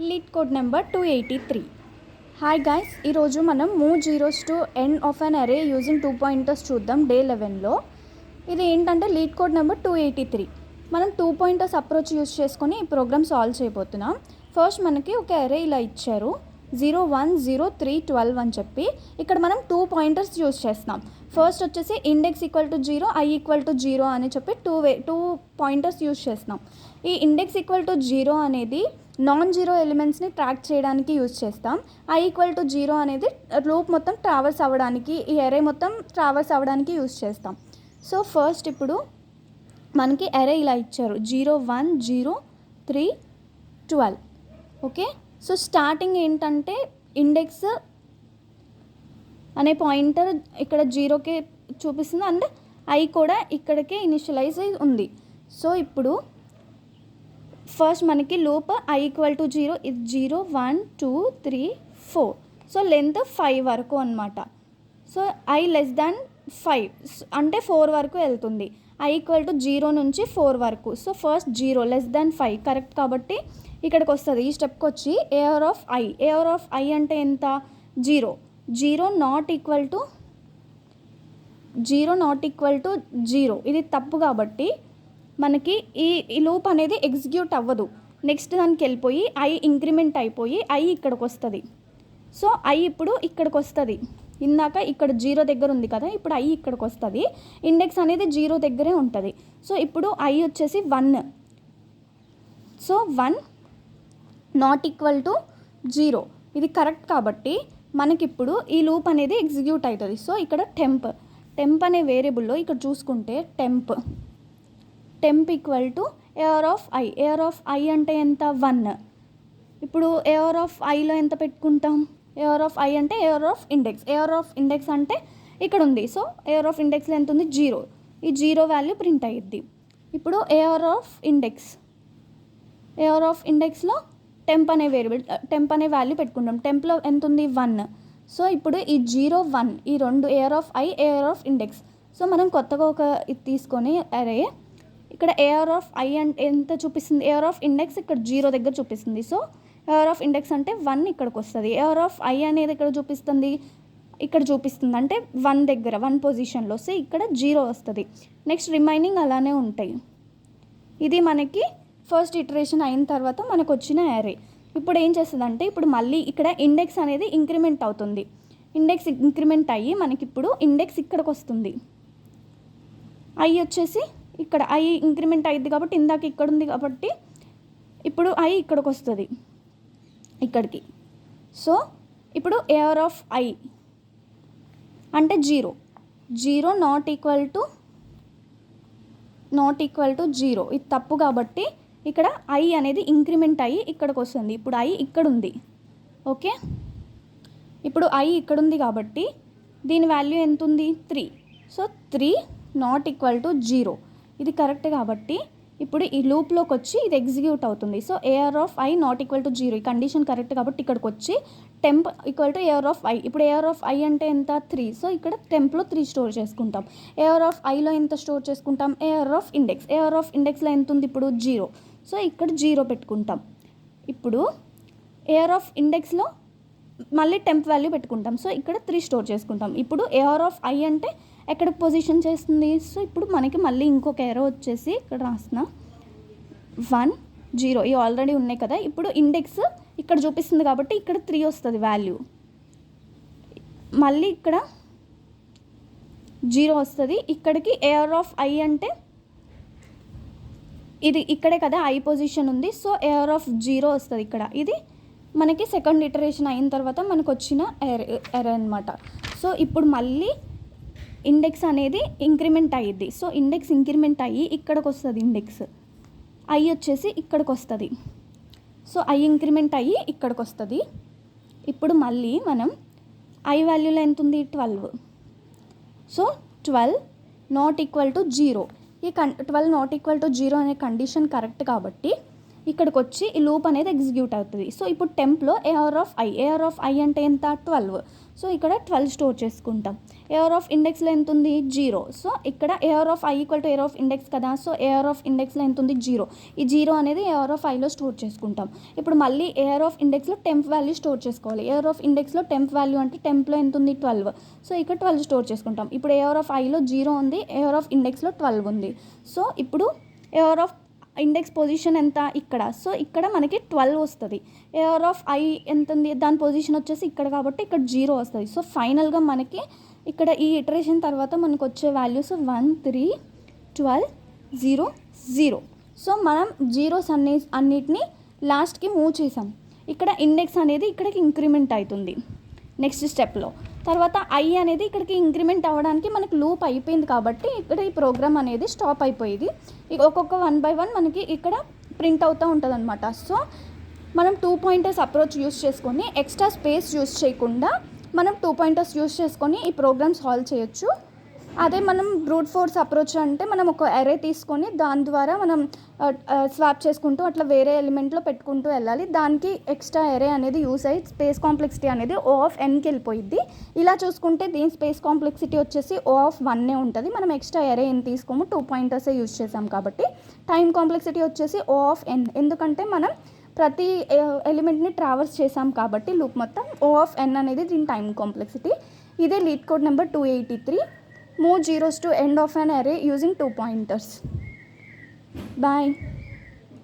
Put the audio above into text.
Lead code number 283. Hi guys, ఈరోజు మనం move zeros to end of అన్ అరే using 2 pointers చూద్దాం డే 11లో. ఇది ఏంటంటే లీడ్ కోడ్ నెంబర్ 283. మనం 2 పాయింటర్స్ అప్రోచ్ యూజ్ చేసుకొని ఈ ప్రోగ్రామ్ సాల్వ్ చేయబోతున్నాం. ఫస్ట్ మనకి ఒక అరే ఇలా ఇచ్చారు 0 1 0 3 12 అని చెప్పి. ఇక్కడ మనం 2 పాయింటర్స్ యూజ్ చేస్తున్నాం. ఫస్ట్ వచ్చేసి index equal to 0 I equal to 0 అని చెప్పి టూ పాయింటర్స్ యూజ్ చేస్తున్నాం. ఈ ఇండెక్స్ ఈక్వల్ టు 0 అనేది నాన్ జీరో ఎలిమెంట్స్ని ట్రాక్ చేయడానికి యూజ్ చేస్తాం. ఐ ఈక్వల్ టు 0 అనేది లూప్ మొత్తం ట్రావర్స్ అవ్వడానికి, ఈ అరే మొత్తం ట్రావర్స్ అవ్వడానికి యూజ్ చేస్తాం. సో ఫస్ట్ ఇప్పుడు మనకి అరే ఇలా ఇచ్చారు 0 1 0 3 12. ఓకే, సో స్టార్టింగ్ ఏంటంటే ఇండెక్స్ అనే పాయింటర్ ఇక్కడ 0కి చూపిస్తుంది అండ్ ఐ కూడా ఇక్కడికే ఇనిషియలైజ్ ఉంది. సో ఇప్పుడు ఫస్ట్ మనకి లూప్ ఐ ఈక్వల్ టు 0 ఇది 0 1 2 3 4. సో లెంత్ 5 వరకు అనమాట. సో ఐ లెస్ దాన్ 5 అంటే 4 వరకు వెళ్తుంది. ఐ ఈక్వల్ టు 0 నుంచి 4 వరకు. So first 0 less than 5 correct కాబట్టి ఇక్కడికి వస్తుంది. ఈ స్టెప్కి వచ్చి ఏఆర్ ఆఫ్ ఐ అంటే ఎంత 0 0 నాట్ ఈక్వల్ టు 0 ఇది తప్పు కాబట్టి మనకి ఈ లూప్ అనేది ఎగ్జిక్యూట్ అవ్వదు. నెక్స్ట్ దానికి వెళ్ళిపోయి ఐ ఇంక్రిమెంట్ అయిపోయి ఐ ఇక్కడికి వస్తుంది. సో ఐ ఇప్పుడు ఇక్కడికి వస్తుంది. ఇందాక ఇక్కడ 0 దగ్గర ఉంది కదా, ఇప్పుడు ఐ ఇక్కడికి వస్తుంది. ఇండెక్స్ అనేది 0 దగ్గరే ఉంటుంది. సో ఇప్పుడు ఐ వచ్చేసి 1. సో 1 నాట్ ఈక్వల్ టు 0 ఇది కరెక్ట్ కాబట్టి మనకిప్పుడు ఈ లూప్ అనేది ఎగ్జిక్యూట్ అవుతుంది. సో ఇక్కడ టెంప్ అనే వేరియబుల్లో ఇక్కడ చూసుకుంటే temp equal to AR of I అంటే ఎంత 1. ఇప్పుడు ఏఆర్ ఆఫ్ ఐలో ఎంత పెట్టుకుంటాం, ఏఆర్ ఆఫ్ ఐ అంటే ఏఆర్ ఆఫ్ ఇండెక్స్ అంటే ఇక్కడ ఉంది. సో ఏఆర్ ఆఫ్ ఇండెక్స్లో ఎంత ఉంది 0. ఈ 0 వాల్యూ ప్రింట్ అయ్యిద్ది. ఇప్పుడు ఏఆర్ ఆఫ్ ఇండెక్స్లో టెంప్ అనే వాల్యూ పెట్టుకుంటాం. టెంప్లో ఎంత ఉంది 1. సో ఇప్పుడు ఈ 0 1 ఈ రెండు AR of I AR of index. So మనం కొత్తగా ఒక ఇది తీసుకొని అరే ఇక్కడ ఏఆర్ ఆఫ్ ఐ అంటే ఎంత చూపిస్తుంది, ఏఆర్ ఆఫ్ ఇండెక్స్ ఇక్కడ 0 దగ్గర చూపిస్తుంది. సో ఏఆర్ ఆఫ్ ఇండెక్స్ అంటే 1 ఇక్కడికి వస్తుంది. ఏఆర్ ఆఫ్ ఐ అనేది ఇక్కడ చూపిస్తుంది అంటే 1 దగ్గర 1 పొజిషన్లో. సో ఇక్కడ 0 వస్తుంది. నెక్స్ట్ రిమైనింగ్ అలానే ఉంటాయి. ఇది మనకి ఫస్ట్ ఇటరేషన్ అయిన తర్వాత మనకు వచ్చిన అరే. ఇప్పుడు ఏం చేస్తుందంటే ఇప్పుడు మళ్ళీ ఇక్కడ ఇండెక్స్ అనేది ఇంక్రిమెంట్ అవుతుంది. ఇండెక్స్ ఇంక్రిమెంట్ అయ్యి మనకి ఇప్పుడు ఇండెక్స్ ఇక్కడికి వస్తుంది. ఐ వచ్చేసి ఇక్కడ ఐ ఇంక్రిమెంట్ అయ్యింది కాబట్టి ఇందాక ఇక్కడ ఉంది కాబట్టి ఇప్పుడు ఐ ఇక్కడికి వస్తుంది ఇక్కడికి. సో ఇప్పుడు ఏఆర్ ఆఫ్ ఐ అంటే 0 నాట్ ఈక్వల్ టు 0 ఇది తప్పు కాబట్టి ఇక్కడ ఐ అనేది ఇంక్రిమెంట్ అయ్యి ఇక్కడికి వస్తుంది. ఇప్పుడు ఐ ఇక్కడ ఉంది. ఓకే, ఇప్పుడు ఐ ఇక్కడ ఉంది కాబట్టి దీని వాల్యూ ఎంత ఉంది 3. సో 3 నాట్ ఈక్వల్ టు 0 ఇది కరెక్ట్ కాబట్టి ఇప్పుడు ఈ లూప్లోకి వచ్చి ఇది ఎగ్జిక్యూట్ అవుతుంది. So AR of I not equal to 0 ఈ కండిషన్ కరెక్ట్ కాబట్టి ఇక్కడికి వచ్చి temp equal to AR of I. ఇప్పుడు ఏఆర్ ఆఫ్ ఐ అంటే ఎంత 3. సో ఇక్కడ టెంప్లో 3 స్టోర్ చేసుకుంటాం. ఏఆర్ ఆఫ్ ఐలో ఎంత స్టోర్ చేసుకుంటాం, ఏఆర్ ఆఫ్ ఇండెక్స్లో ఎంత ఉంది ఇప్పుడు 0. సో ఇక్కడ 0 పెట్టుకుంటాం. ఇప్పుడు ఏఆర్ ఆఫ్ ఇండెక్స్లో మళ్ళీ టెంప్ వాల్యూ పెట్టుకుంటాం. సో ఇక్కడ 3 స్టోర్ చేసుకుంటాం. ఇప్పుడు ఏఆర్ ఆఫ్ ఐ అంటే ఎక్కడికి పొజిషన్ చేస్తుంది. సో ఇప్పుడు మనకి మళ్ళీ ఇంకొక ఎరో వచ్చేసి ఇక్కడ రాసిన 1 0 ఇవి ఆల్రెడీ ఉన్నాయి కదా. ఇప్పుడు ఇండెక్స్ ఇక్కడ చూపిస్తుంది కాబట్టి ఇక్కడ 3 వస్తుంది వాల్యూ. మళ్ళీ ఇక్కడ 0 వస్తుంది. ఇక్కడికి ఏఆర్ ఆఫ్ ఐ అంటే ఇది ఇక్కడే కదా ఐ పొజిషన్ ఉంది. సో ఏఆర్ ఆఫ్ 0 వస్తుంది ఇక్కడ. ఇది మనకి సెకండ్ ఇటరేషన్ అయిన తర్వాత మనకు వచ్చిన ఎరే అనమాట. సో ఇప్పుడు మళ్ళీ ఇండెక్స్ అనేది ఇంక్రిమెంట్ అయ్యిద్ది. సో ఇండెక్స్ ఇంక్రిమెంట్ అయ్యి ఇక్కడికి వస్తుంది. ఇండెక్స్ ఐ వచ్చేసి ఇక్కడికి వస్తుంది. సో ఐ ఇంక్రిమెంట్ అయ్యి ఇక్కడికి వస్తుంది. ఇప్పుడు మళ్ళీ మనం ఐ వాల్యూలో ఎంత ఉంది 12. సో 12 నాట్ ఈక్వల్ టు 0 ఈ 12 నాట్ ఈక్వల్ టు 0 అనే కండిషన్ కరెక్ట్ కాబట్టి ఇక్కడికి వచ్చి ఈ లూప్ అనేది ఎగ్జిక్యూట్ అవుతుంది. సో ఇప్పుడు టెంప్లో ఏఆర్ ఆఫ్ ఐ అంటే ఎంత 12. సో ఇక్కడ 12 స్టోర్ చేసుకుంటాం. ఏఆర్ ఆఫ్ ఇండెక్స్లో ఎంత ఉంది 0. సో ఇక్కడ AR of I equal to AR of index కదా. సో ఏఆర్ ఆఫ్ ఇండెక్స్లో ఎంత ఉంది 0. ఈ 0 అనేది ఏఆర్ ఆఫ్ ఐలో స్టోర్ చేసుకుంటాం. ఇప్పుడు మళ్ళీ ఏఆర్ ఆఫ్ ఇండెక్స్లో టెంప్ వాల్యూ స్టోర్ చేసుకోవాలి. ఏఆర్ ఆఫ్ ఇండెక్స్లో టెంప్ వాల్యూ అంటే టెంప్లో ఎంత ఉంది 12. సో ఇక్కడ 12 స్టోర్ చేసుకుంటాం. ఇప్పుడు ఏఆర్ ఆఫ్ ఐలో 0 ఉంది, ఏఆర్ ఆఫ్ ఇండెక్స్లో 12 ఉంది. సో ఇప్పుడు ఏఆర్ ఆఫ్ ఇండెక్స్ పొజిషన్ ఎంత ఇక్కడ. సో ఇక్కడ మనకి 12 వస్తుంది. ఏఆర్ ఆఫ్ ఐ ఎంత ఉంది, దాని పొజిషన్ వచ్చేసి ఇక్కడ కాబట్టి ఇక్కడ 0 వస్తుంది. సో ఫైనల్గా మనకి ఇక్కడ ఈ ఇటరేషన్ తర్వాత మనకు వచ్చే వాల్యూస్ 1 3 12 0 0. సో మనం జీరోస్ అన్నిటిని లాస్ట్కి మూవ్ చేసాం. ఇక్కడ ఇండెక్స్ అనేది ఇక్కడికి ఇంక్రిమెంట్ అవుతుంది నెక్స్ట్ స్టెప్లో. తర్వాత ఐ అనేది ఇక్కడికి ఇంక్రిమెంట్ అవ్వడానికి మనకి లూప్ అయిపోయింది కాబట్టి ఇక్కడ ఈ ప్రోగ్రామ్ అనేది స్టాప్ అయిపోయింది. ఒక్కొక్క 1 by 1 మనకి ఇక్కడ ప్రింట్ అవుతూ ఉంటుంది అనమాట. సో మనం 2 pointers అప్రోచ్ యూస్ చేసుకొని ఎక్స్ట్రా స్పేస్ యూస్ చేయకుండా మనం 2 pointers యూస్ చేసుకొని ఈ ప్రోగ్రామ్ సాల్వ్ చేయొచ్చు. అదే మనం బ్రూట్ ఫోర్స్ అప్రోచ్ అంటే మనం ఒక అరే తీసుకొని దాని ద్వారా మనం స్వాప్ చేసుకుంటూ అట్లా వేరే ఎలిమెంట్లో పెట్టుకుంటూ వెళ్ళాలి. దానికి ఎక్స్ట్రా అరే అనేది యూస్ అయ్యి స్పేస్ కాంప్లెక్సిటీ అనేది O of nకి వెళ్ళిపోయిద్ది. ఇలా చూసుకుంటే దీని స్పేస్ కాంప్లెక్సిటీ వచ్చేసి O of 1 ఉంటుంది. మనం ఎక్స్ట్రా అరే ఏం తీసుకోము, 2 pointers యూస్ చేసాం కాబట్టి. టైం కాంప్లెక్సిటీ వచ్చేసి O of n, ఎందుకంటే మనం ప్రతి ఎలిమెంట్ని ట్రావర్స్ చేసాం కాబట్టి లూప్ మొత్తం. O of n అనేది దీని టైం కాంప్లెక్సిటీ. ఇదే lead code number 283. Move zeros to end of an array using 2 pointers. Bye.